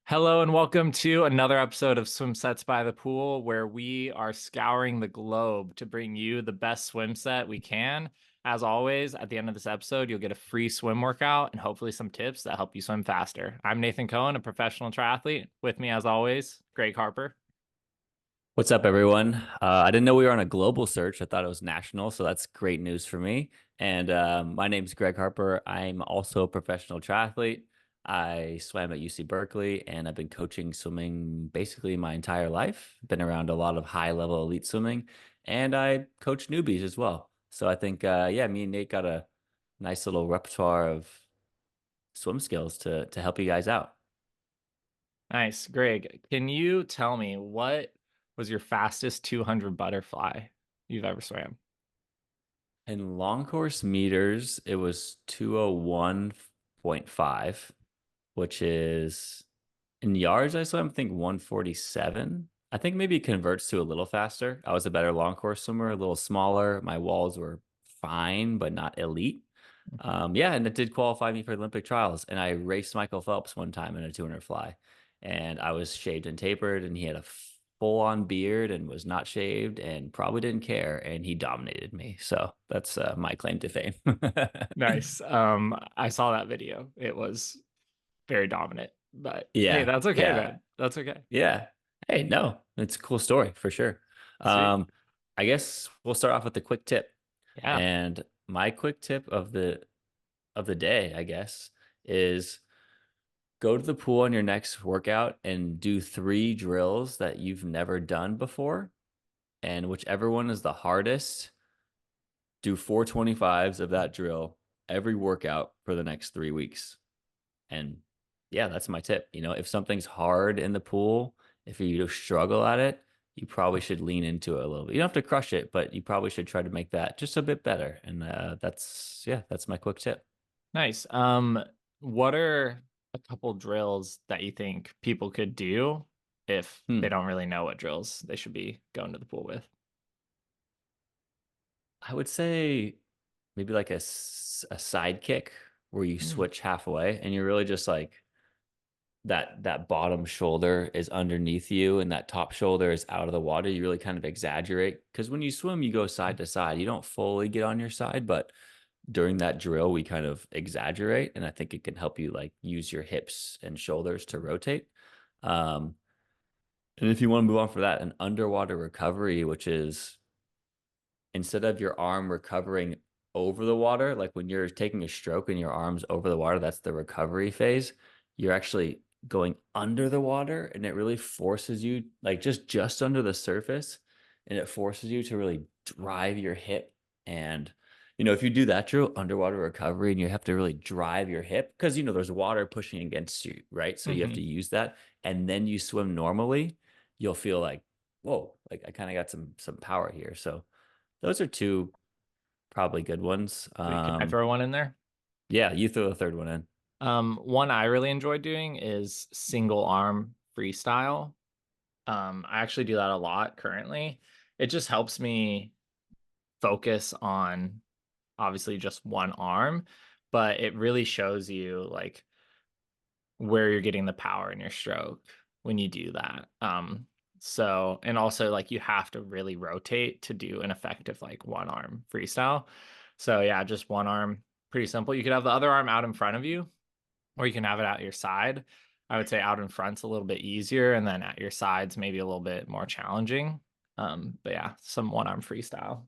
Hello and welcome to another episode of Swim Sets by the Pool, where we are scouring the globe to bring you the best swim set we can. As always, at the end of this episode, you'll get a free swim workout and hopefully some tips that help you swim faster. I'm Nathan Cohen, a professional triathlete. With me, as always, Greg Harper. What's up, everyone? I didn't know we were on a global search. I thought it was national, so that's great news for me. And my name's Greg Harper. I'm also a professional triathlete. I swam at UC Berkeley, and I've been coaching swimming basically my entire life. Been around a lot of high-level elite swimming, and I coach newbies as well. So I think, yeah, me and Nate got a nice little repertoire of swim skills to help you guys out. Nice. Greg, can you tell me what was your fastest 200 butterfly you've ever swam? In long course meters, it was 201.5, which is in yards, I swam, I think 147. I think maybe it converts to a little faster. I was a better long course swimmer, a little smaller. My walls were fine, but not elite. Yeah, and it did qualify me for Olympic trials. And I raced Michael Phelps one time in a 200 fly, and I was shaved and tapered, and he had a full-on beard and was not shaved and probably didn't care, and he dominated me. So that's my claim to fame. Nice. I saw that video. It was very dominant, but hey, Yeah, that's okay, yeah, man. That's okay. yeah. Hey, no, it's a cool story for sure. Sweet. Um, I guess we'll start off with the quick tip. Yeah. And my quick tip of the day, I guess, is go to the pool on your next workout and do three drills that you've never done before. And whichever one is the hardest, do 425s of that drill every workout for the next 3 weeks. And yeah, that's my tip. If something's hard in the pool, if you struggle at it, you probably should lean into it a little bit. You don't have to crush it, but you probably should try to make that just a bit better. And that's my quick tip. Nice. What are a couple drills that you think people could do if they Hmm. don't really know what drills they should be going to the pool with? I would say maybe like a side kick where you Mm. switch halfway and you're really just like that bottom shoulder is underneath you and that top shoulder is out of the water. You really kind of exaggerate because when you swim, you go side to side. You don't fully get on your side, but during that drill, we kind of exaggerate, and I think it can help you like use your hips and shoulders to rotate. Um, and if you want to move on for that, an underwater recovery, which is instead of your arm recovering over the water, like when you're taking a stroke and your arm's over the water, that's the recovery phase. You're actually going under the water, and it really forces you like just under the surface, and it forces you to really drive your hip. And if you do that drill, underwater recovery, and you have to really drive your hip because there's water pushing against you, right? So you have to Hmm. use that, and then you swim normally, you'll feel like, whoa, like I kind of got some power here. So those are two probably good ones. Sweet. Can I throw one in there? Yeah, you throw a third one in. One I really enjoy doing is single arm freestyle. I actually do that a lot currently. It just helps me focus on obviously just one arm, but it really shows you like where you're getting the power in your stroke when you do that. So and also like you have to really rotate to do an effective like one arm freestyle. So yeah, just one arm, pretty simple. You could have the other arm out in front of you, or you can have it at your side. I would say out in front's a little bit easier, and then at your sides maybe a little bit more challenging. But yeah, some one arm freestyle.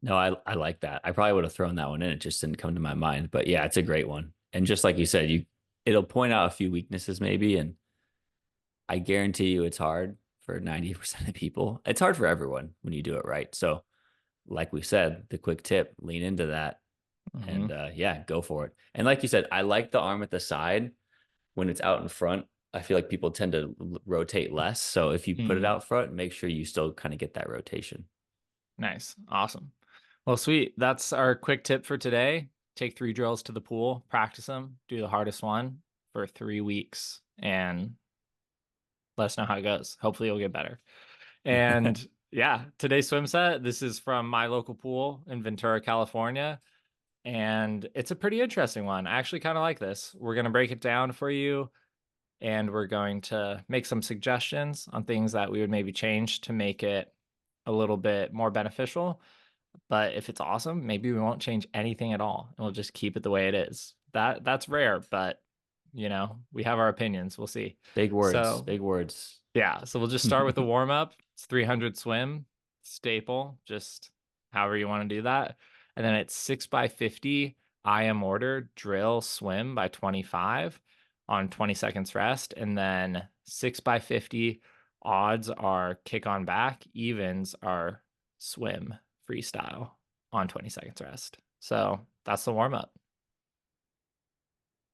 No, I like that. I probably would have thrown that one in. It just didn't come to my mind. But yeah, it's a great one. And just like you said, it'll point out a few weaknesses maybe, and I guarantee you it's hard for 90% of people. It's hard for everyone when you do it right. So, like we said, the quick tip, lean into that and Hmm. yeah, go for it. And like you said, I like the arm at the side when it's out in front. I feel like people tend to rotate less. So if you put it Hmm. out front, make sure you still kind of get that rotation. Nice. Awesome. Well, sweet. That's our quick tip for today. Take three drills to the pool, practice them, do the hardest one for 3 weeks, and let us know how it goes. Hopefully, you'll get better. And yeah, today's swim set, this is from my local pool in Ventura, California. And it's a pretty interesting one. I actually kind of like this. We're going to break it down for you. and we're going to make some suggestions on things that we would maybe change to make it a little bit more beneficial. But if it's awesome, maybe we won't change anything at all and we'll just keep it the way it is. That's rare, but we have our opinions. We'll see. Big words, So big words. yeah, so we'll just start with the warm up. It's 300 swim, staple, just however you want to do that. And then it's 6 by 50 IM order, drill, swim by 25 on 20 seconds rest. And then 6 by 50 odds are kick on back, evens are swim freestyle on 20 seconds rest. So that's the warm up.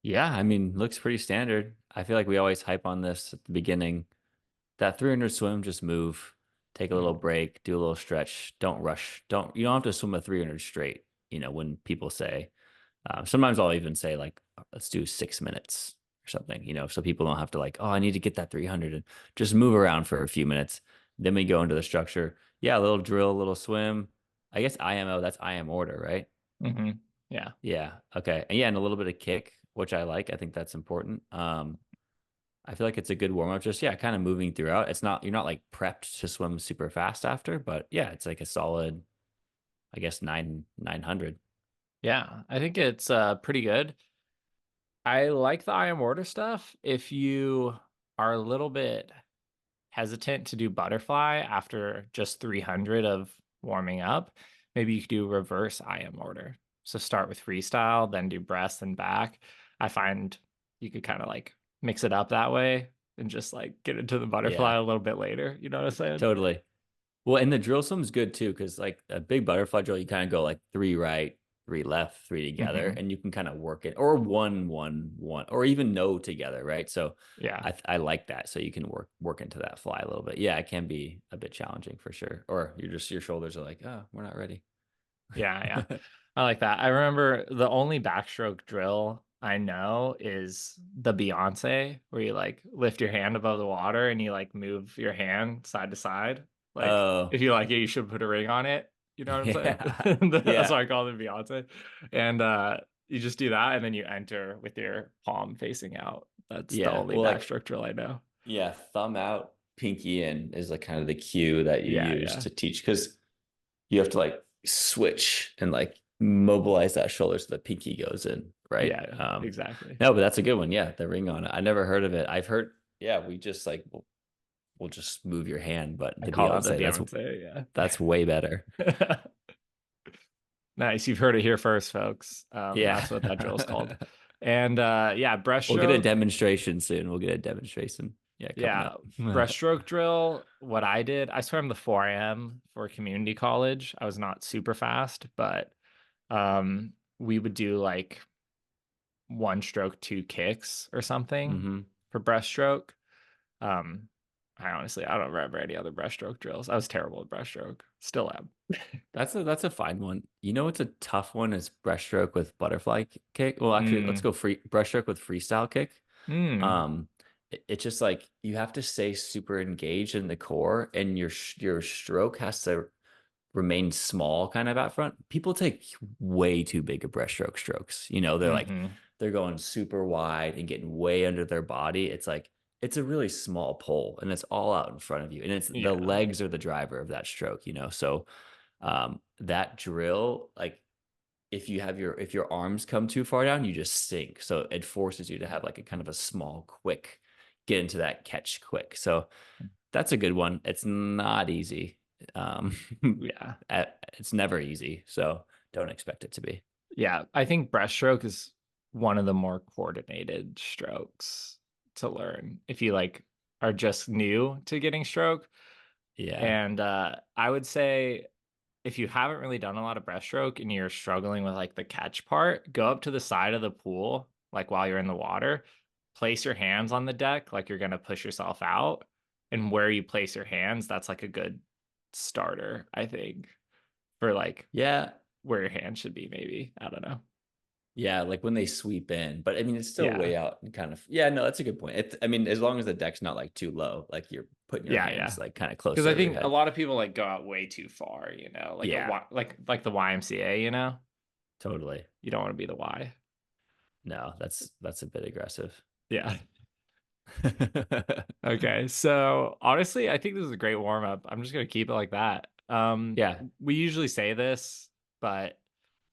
Yeah, I mean, looks pretty standard. I feel like we always hype on this at the beginning. That 300 swim, just move, take a little break, do a little stretch. Don't rush. You don't have to swim a 300 straight. When people say, sometimes I'll even say like, let's do 6 minutes or something, so people don't have to like, oh, I need to get that 300 and just move around for a few minutes. Then we go into the structure. Yeah, a little drill, a little swim. I guess IMO, that's IM order, right? Mm-hmm. Yeah. Yeah. Okay. And yeah, and a little bit of kick, which I like. I think that's important. I feel like it's a good warm up. Just yeah, kind of moving throughout. You're not like prepped to swim super fast after, but yeah, it's like a solid, I guess 900. Yeah. I think it's pretty good. I like the I am order stuff. If you are a little bit hesitant to do butterfly after just 300 of warming up, maybe you could do reverse I am order. So start with freestyle, then do breast and back. I find you could kind of like mix it up that way and just like get into the butterfly Yeah, a little bit later. You know what I'm saying? totally. Well, and the drill swim's good too, because like a big butterfly drill, you kind of go like three right, three left, three together, Hmm. and you can kind of work it, or one, one, one, or even no together, right? So Yeah. I like that. So you can work into that fly a little bit. Yeah, it can be a bit challenging for sure. Or your shoulders are like, oh, we're not ready. Yeah. Yeah. I like that. I remember the only backstroke drill I know is the Beyonce, where you like lift your hand above the water and you like move your hand side to side. Like Oh, if you like it, you should put a ring on it. You know what I'm saying? yeah. That's Yeah. why I call it Beyonce. And you just do that and then you enter with your palm facing out. That's the Yeah. only Well, like, backstroke drill I know. yeah, thumb out, pinky in is like kind of the cue that you Yeah, use yeah. to teach because you have to like switch and like mobilize that shoulder so the pinky goes in, right? Yeah, exactly. No, but that's a good one. Yeah, the ring on it. I never heard of it. I've heard, yeah, we just like we'll just move your hand, but I the call it the Beyonce, Beyonce, that's way better. yeah. Nice. You've heard it here first, folks. Yeah. That's what that drill is called. And yeah, We'll get a breaststroke. demonstration soon. We'll get a demonstration. Yeah, coming Yeah, up. breaststroke drill. What I did, I swam the 4 a.m. for community college. I was not super fast, but we would do like one stroke, two kicks or something Hmm. for breaststroke. Um, I don't remember any other breaststroke drills. I was terrible at breaststroke. Still am. That's a fine one. You know what's a tough one is breaststroke with butterfly kick. Well, actually, let's Mm. go free breaststroke with freestyle kick. Mm. It's just like you have to stay super engaged in the core, and your stroke has to remain small kind of out front. People take way too big of breaststroke strokes. Hmm. They're going super wide and getting way under their body. It's like it's a really small pole and it's all out in front of you. And it's the Yeah. legs are the driver of that stroke. So that drill, like if your arms come too far down, you just sink. So it forces you to have like a kind of a small, quick get into that catch quick. So that's a good one. It's not easy. Um, Yeah. it's never easy. So don't expect it to be. Yeah. I think breaststroke is one of the more coordinated strokes to learn if you like are just new to getting stroke. Yeah. And I would say if you haven't really done a lot of breaststroke and you're struggling with like the catch part, go up to the side of the pool, like while you're in the water, place your hands on the deck like you're gonna push yourself out. And where you place your hands, that's like a good starter, I think, for like Yeah. where your hand should be, maybe. I don't know. Yeah. Like when they sweep in, but I mean, it's still Yeah. way out and kind of, yeah, no, that's a good point. I mean, as long as the deck's not like too low, like you're putting your Yeah, yeah. hands like kind of close Because I over your think a head. lot of people like go out way too far, like Yeah, like the YMCA, totally. You don't want to be the Y. No, that's a bit aggressive. Yeah. Okay, so honestly, I think this is a great warm up. I'm just gonna keep it like that. Yeah. We usually say this, but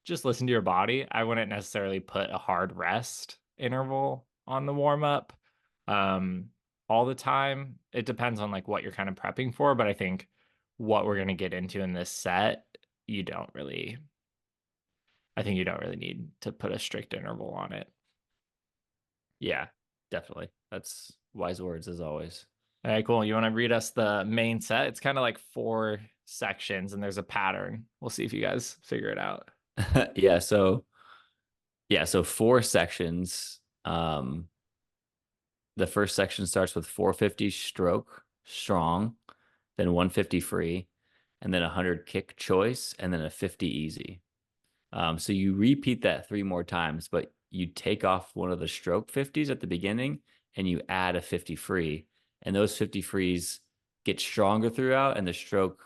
just listen to your body. I wouldn't necessarily put a hard rest interval on the warm up all the time. It depends on like what you're kind of prepping for, but I think what we're gonna get into in this set, you don't really, I think you don't really need to put a strict interval on it. Yeah, definitely. That's wise words as always. All right, cool. You want to read us the main set? It's kind of like four sections and there's a pattern. We'll see if you guys figure it out. Yeah, so four sections. The first section starts with 450 stroke strong, then 150 free, and then 100 kick choice, and then a 50 easy. So you repeat that three more times, but you take off one of the stroke 50s at the beginning and you add a 50 free. And those 50 frees get stronger throughout, and the stroke,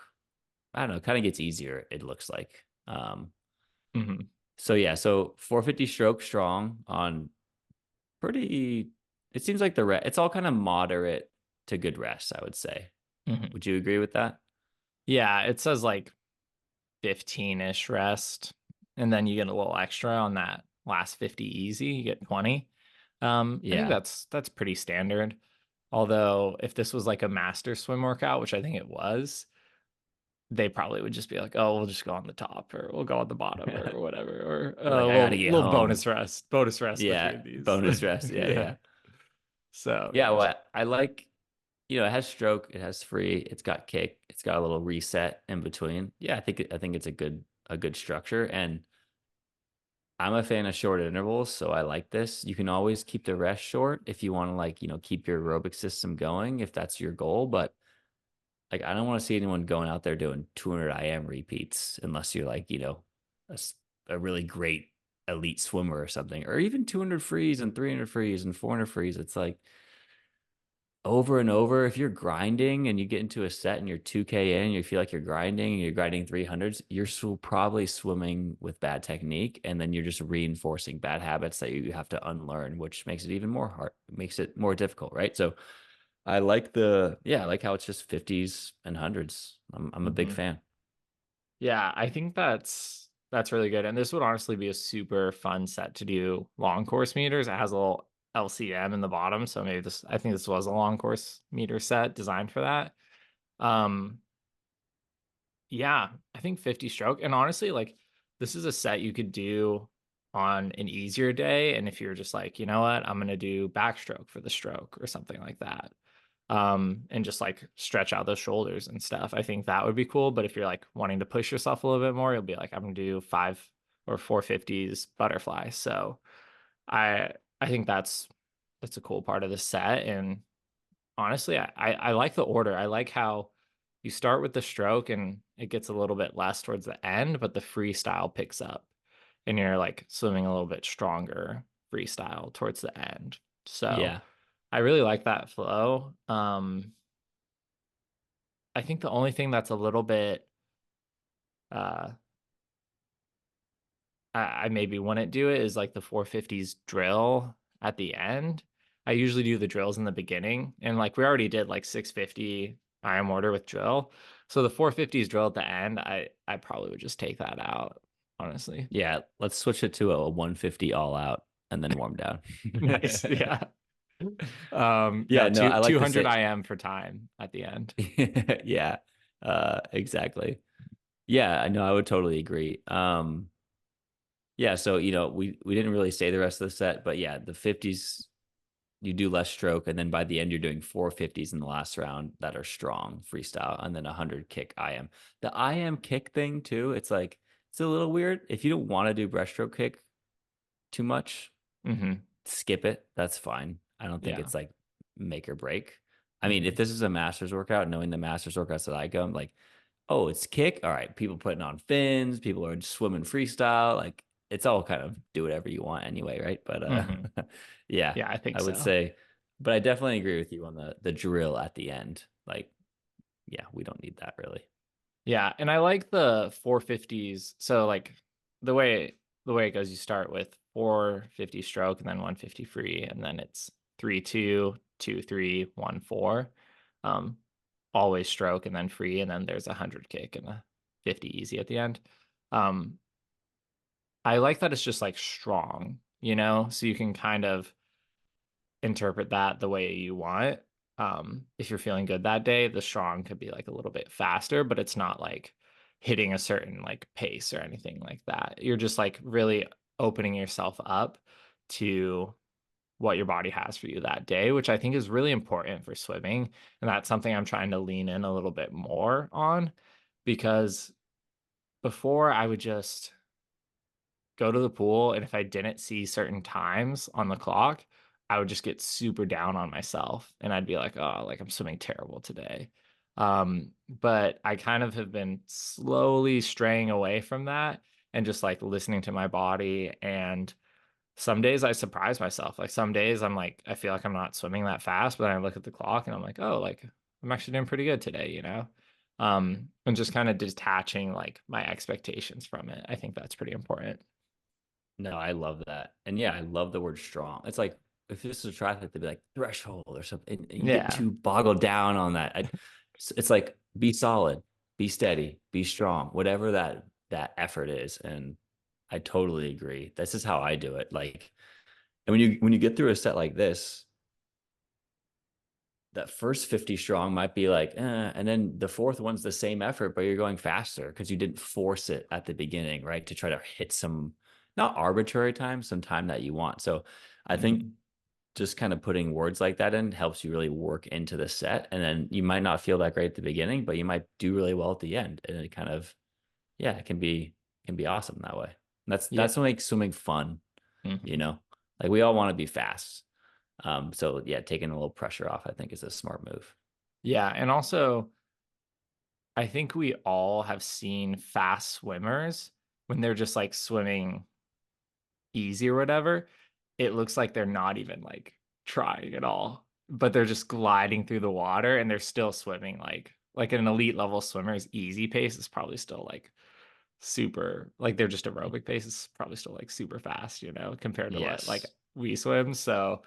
I don't know, kind of gets easier, it looks like. Hmm. So yeah, so 450 stroke strong on pretty, it seems like it's all kind of moderate to good rest, I would say. Hmm. Would you agree with that? Yeah, it says like 15-ish rest, and then you get a little extra on that last 50 easy. You get 20. I think Yeah. that's pretty standard. Although if this was like a master swim workout, which I think it was, they probably would just be like, "Oh, we'll just go on the top, or we'll go on the bottom, or whatever, or You're a like, I gotta get little home. bonus rest Yeah. between these." Bonus rest. Yeah, Yeah. yeah. So Yeah, yeah. well, I like, it has stroke, it has free, it's got kick, it's got a little reset in between. Yeah, I think it's a good structure, and I'm a fan of short intervals, so I like this. You can always keep the rest short if you want to, like, keep your aerobic system going if that's your goal, but like I don't want to see anyone going out there doing 200 IM repeats unless you're like, a really great elite swimmer or something, or even 200 frees and 300 frees and 400 frees. It's like over and over. If you're grinding and you get into a set and you're 2K in, you feel like you're grinding and you're grinding 300s, you're probably swimming with bad technique. And then you're just reinforcing bad habits that you have to unlearn, which makes it even more hard, makes it more difficult, right? So I like how it's just 50s and hundreds. I'm a big Hmm. fan. Yeah, I think that's really good. And this would honestly be a super fun set to do long course meters. It has a little LCM in the bottom, so maybe this I think this was a long course meter set designed for that. Um, yeah, I think 50 stroke. And honestly, like this is a set you could do on an easier day. And if you're just like, you know what, I'm gonna do backstroke for the stroke or something like that. And just like stretch out those shoulders and stuff. I think that would be cool. But if you're like wanting to push yourself a little bit more, you'll be like, I'm gonna do 5 or 450s butterfly. So I I think that's a cool part of the set. And honestly, I like the order. I like how you start with the stroke and it gets a little bit less towards the end, but the freestyle picks up and you're like swimming a little bit stronger freestyle towards the end. So Yeah. I really like that flow. I think the only thing that's a little bit uh I maybe wouldn't do it is like the 450s drill at the end. I usually do the drills in the beginning, and like we already did like 650 IM order with drill. So the 450s drill at the end, I probably would just take that out, honestly. Yeah. Let's switch it to a 150 all out and then warm down. Nice. Yeah. Yeah, No, no, I like to 200 sit. IM for time at the end. Yeah. Exactly. Yeah, I know, I would totally agree. Yeah, so we didn't really say the rest of the set, but yeah, the 50s you do less stroke, and then by the end you're doing 450s in the last round that are strong freestyle, and then 100 kick IM. The IM kick thing too, it's like it's a little weird. If you don't want to do breaststroke kick too much, Hmm. skip it. That's fine. I don't think Yeah. it's like make or break. I mean, if Hmm. this is a master's workout, knowing the master's workouts that I go, I'm like, oh, it's kick. All right, people putting on fins, people are swimming freestyle. Like it's all kind of do whatever you want anyway, right? But Hmm. yeah, Yeah, I think I would so. say, but I definitely agree with you on the drill at the end. Like, yeah, we don't need that really. Yeah, and I like the 450s. So like the way the way it goes, you start with 450 stroke and then 150 free, and then it's 3-2. 2, 3, 1, 4. Um, always stroke and then free, and then there's a 100 kick and a 50 easy at the end. Um, I like that it's just like strong, so you can kind of interpret that the way you want. If you're feeling good that day, the strong could be like a little bit faster, but it's not like hitting a certain like pace or anything like that. You're just like really opening yourself up to what your body has for you that day, which I think is really important for swimming. And that's something I'm trying to lean in a little bit more on because before I would just go to the pool, and if I didn't see certain times on the clock, I would just get super down on myself and I'd be like, oh, like I'm swimming terrible today. But I kind of have been slowly straying away from that and just like listening to my body. And some days I surprise myself. Like some days I'm like, I feel like I'm not swimming that fast, but then I look at the clock and I'm like, oh, like I'm actually doing pretty good today. And just kind of detaching like my expectations from it. I think that's pretty important. No, I love that. And yeah, I love the word strong. It's like if this is a triathlete, they'd be like threshold or something. And you get Yeah. too boggled down on that. It's like be solid, be steady, be strong, whatever that effort is. And I totally agree. This is how I do it. Like, and when you get through a set like this, that first 50 strong might be like, and then the fourth one's the same effort, but you're going faster because you didn't force it at the beginning, right? To try to hit some not arbitrary time, some time that you want. So I think Mhm. just kind of putting words like that in helps you really work into the set. And then you might not feel that great at the beginning, but you might do really well at the end. And it kind of, yeah, it can be awesome that way. And Yeah. that's what makes swimming fun, you Mhm. know? Like we all want to be fast. So yeah, taking a little pressure off, I think, is a smart move. Yeah. And also, I think we all have seen fast swimmers when they're just like swimming easy or whatever. It looks like they're not even like trying at all, but they're just gliding through the water and they're still swimming like an elite level swimmer's easy pace is probably still like super like they're just aerobic pace is probably still like super fast, compared to what like Yes. we swim. So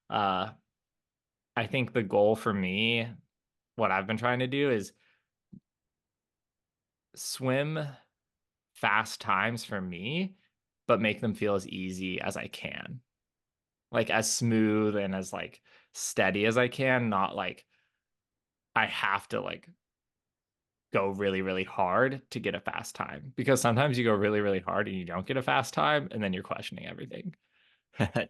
uh I think the goal for me, what I've been trying to do is swim fast times for me, but make them feel as easy as I can. Like as smooth and as like steady as I can, not like I have to like go really, really hard to get a fast time. Because sometimes you go really, really hard and you don't get a fast time, and then you're questioning everything.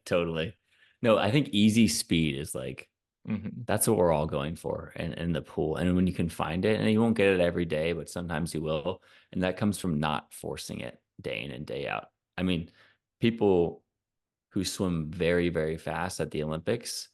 Totally. No, I think easy speed is like Hmm. that's what we're all going for in the pool. And when you can find it, and you won't get it every day, but sometimes you will. And that comes from not forcing it day in and day out. I mean, people who swim very, very fast at the Olympics,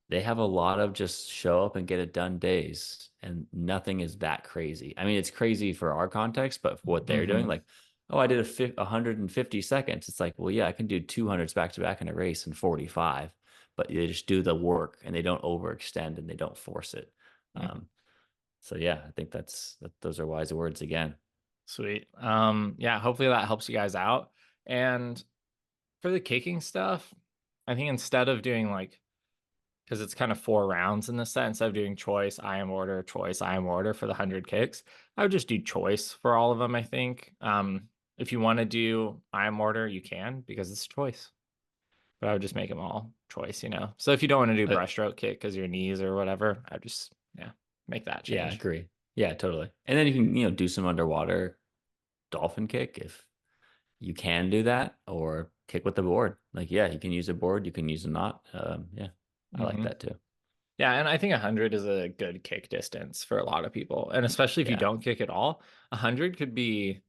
they have a lot of just show up and get it done days, and nothing is that crazy. I mean, it's crazy for our context, but for what they're doing, Hmm. like, oh, I did 150 seconds. It's like, well, yeah, I can do 200s back to back in a race in 45, but they just do the work and they don't overextend and they don't force it. Um, so yeah, I think those are wise words again. Sweet. Yeah, hopefully that helps you guys out. And for the kicking stuff, I think instead of doing like, because it's kind of 4 rounds in the set, instead of doing choice, I am order, choice, I am order for the 100 kicks, I would just do choice for all of them, I think. If you want to do I am order, you can because it's choice. But I would just make them all choice. So if you don't want to do Uh, breaststroke kick because your knees or whatever, I just, yeah, make that yeah, I change. agree. Yeah, totally. And then you can, do some underwater dolphin kick if you can do that, or kick with the board. Like, yeah, you can use a board, you can use a knot. Yeah, I like Hmm. that too. Yeah, and I think 100 is a good kick distance for a lot of people. And especially if you Yeah. don't kick at all, 100 could be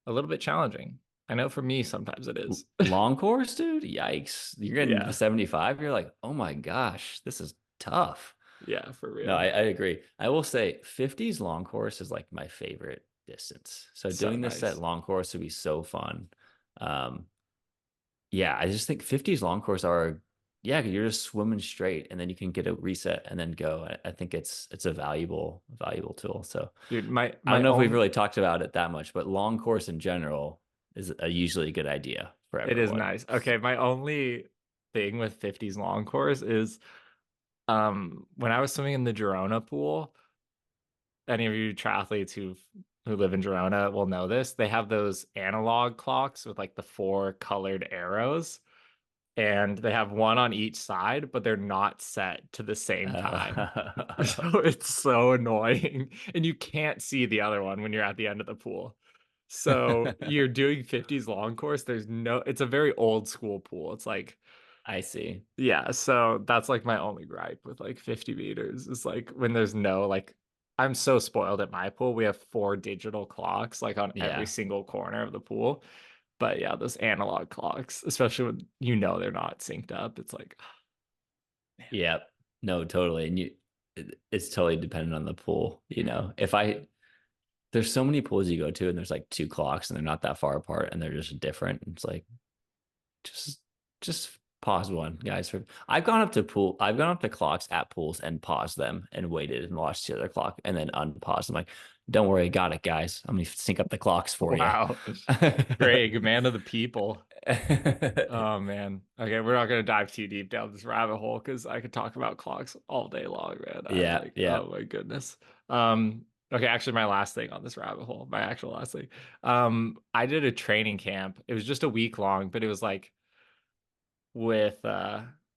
a little bit challenging. I know for me, sometimes it is. Long course, dude. Yikes. You're getting to Yeah. 75. You're like, oh my gosh, this is tough. Yeah, for No, real. I agree. I will say 50s long course is like my favorite distance. So So doing this at nice. long course would be so fun. Um, yeah, I just think 50s long course are, yeah, you're just swimming straight and then you can get a reset and then go. I think it's a valuable tool. So Dude, my I don't my know if we've own really talked about it that much, but long course in general is a usually a good idea for it is everyone. nice. Okay, my only thing with 50s long course is When I was swimming in the Girona pool, any of you triathletes who live in Girona will know this. They have those analog clocks with like the four colored arrows, and they have one on each side, but they're not set to the same time. So it's so annoying. And you can't see the other one when you're at the end of the pool. So you're doing 50s long course. It's a very old school pool. It's like, I see. yeah, so that's like my only gripe with like 50 meters is like when there's no like I'm so spoiled at my pool. We have four digital clocks like on every Yeah. single corner of the pool. But yeah, those analog clocks, especially when they're not synced up, it's like, man. Yep. No, totally. And it's totally dependent on the pool. If there's so many pools you go to and there's like two clocks and they're not that far apart and they're just different. It's like, just, just pause one, guys. I've gone up to clocks at pools and paused them and waited and watched the other clock and then unpaused. I'm like, don't worry, got it, guys. I'm gonna sync up the clocks for you. Wow. Greg, man of the people. Oh man. Okay, we're not gonna dive too deep down this rabbit hole because I could talk about clocks all day long, man. I'm Yeah, like, yeah. oh my goodness. Okay, actually my last thing on this rabbit hole, my actual last thing. I did a training camp. It was just a week long, but it was like with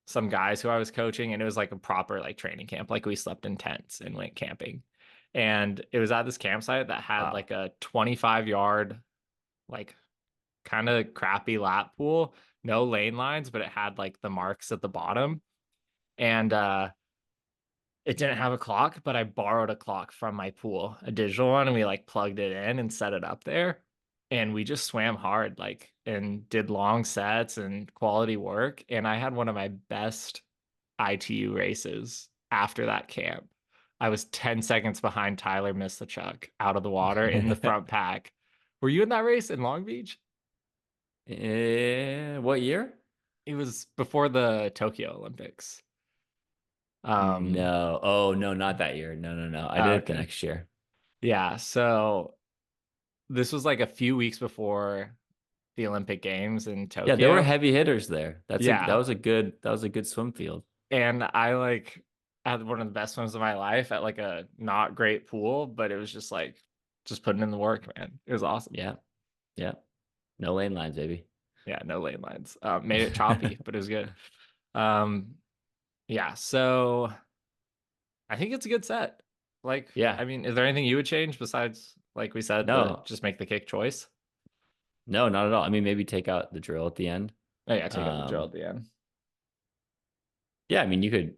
some guys who I was coaching, and it was like a proper like training camp. Like we slept in tents and went camping. And it was at this campsite that had Wow. like a 25-yard, like kind of crappy lap pool, no lane lines, but it had like the marks at the bottom. And it didn't have a clock, but I borrowed a clock from my pool, a digital one, and we like plugged it in and set it up there. And we just swam hard, like, and did long sets and quality work. And I had one of my best ITU races after that camp. I was 10 seconds behind Tyler Mislachuk out of the water in the front pack. Were you in that race in Long Beach? What year? It was before the Tokyo Olympics. Um, No. Oh, no, not that year. No, no, no. I did it the okay. next year. Yeah, so this was like a few weeks before the Olympic Games in Yeah, there were Tokyo. heavy hitters there. Yeah, That was a good swim field. and I like had one of the best swims of my life at like a not great pool, but it was just like just putting in the work, man. It was awesome. Yeah, yeah. No lane lines, baby. Yeah, no lane lines. Made it choppy, but it was good. Um, yeah, so I think it's a good set. Like, Yeah. I mean, is there anything you would change besides, like we said, the No, just make the kick choice? no, not at all. I mean, maybe take out the drill at the end. Oh yeah, take out the drill Um, at the end. yeah, I mean, you could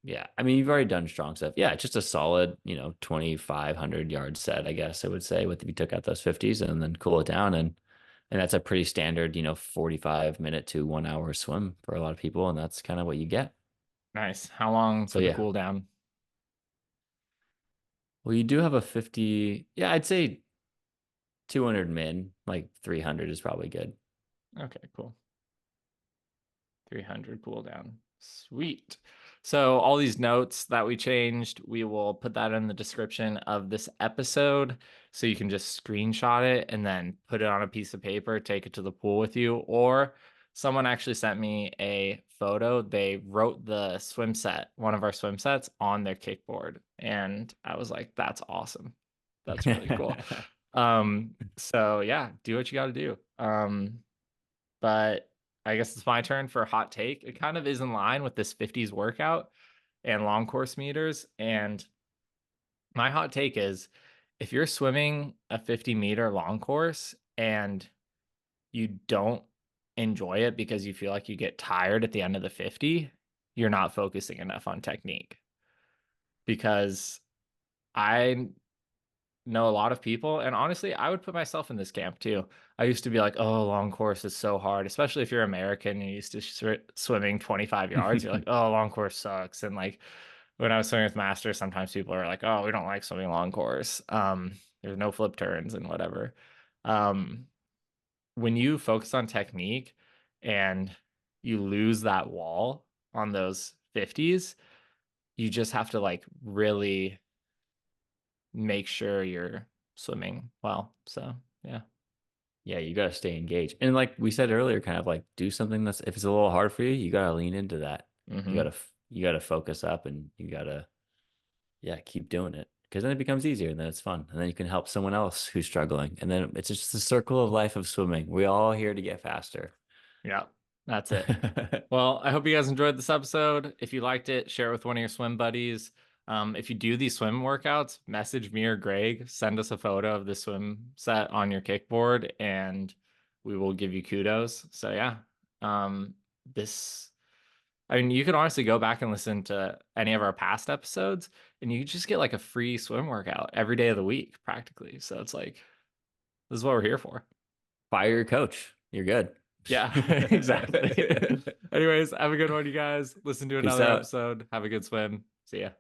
yeah. I mean, you've already done strong stuff. Yeah, just a solid, 2,500 yard set, I guess I would say, with if you took out those 50s and then cool it down. And that's a pretty standard, 45-minute to 1 hour swim for a lot of people. And that's kind of what you get. Nice. How long So for the yeah. cool down? Well, you do have a 50. Yeah, I'd say 200 min, like 300 is probably good. Okay, cool. 300 cool down. Sweet. So all these notes that we changed, we will put that in the description of this episode. So you can just screenshot it and then put it on a piece of paper, take it to the pool with you. Or someone actually sent me a photo. They wrote the swim set, one of our swim sets, on their kickboard. And I was like, that's awesome. That's really cool. So yeah, do what you got to do. But I guess it's my turn for a hot take. It kind of is in line with this 50s workout and long course meters. And my hot take is if you're swimming a 50-meter long course and you don't enjoy it because you feel like you get tired at the end of the 50, you're not focusing enough on technique. Because I know a lot of people, and honestly, I would put myself in this camp too. I used to be like, "Oh, long course is so hard," especially if you're American and you're used to swimming 25 yards. You're like, "Oh, long course sucks." And like when I was swimming with Master, sometimes people are like, "Oh, we don't like swimming long course. There's no flip turns and whatever." Um, when you focus on technique and you lose that wall on those 50s, you just have to like really make sure you're swimming well. So yeah. Yeah, you got to stay engaged. And like we said earlier, kind of like do something that's, if it's a little hard for you, you got to lean into that. You Hmm. gotta you gotta focus up, and you gotta, yeah, keep doing it, because then it becomes easier, and then it's fun, and then you can help someone else who's struggling, and then it's just the circle of life of swimming. We're all here to get faster. Yeah, that's it. Well, I hope you guys enjoyed this episode. If you liked it, share it with one of your swim buddies. If you do these swim workouts, message me or Greg, send us a photo of the swim set on your kickboard, and we will give you kudos. So yeah, this, I mean, you could honestly go back and listen to any of our past episodes, and you just get like a free swim workout every day of the week, practically. So it's like, this is what we're here for. Fire your coach. You're good. Yeah, exactly. Anyways, have a good one, you guys. Listen to Peace another out. episode. Have a good swim. See ya.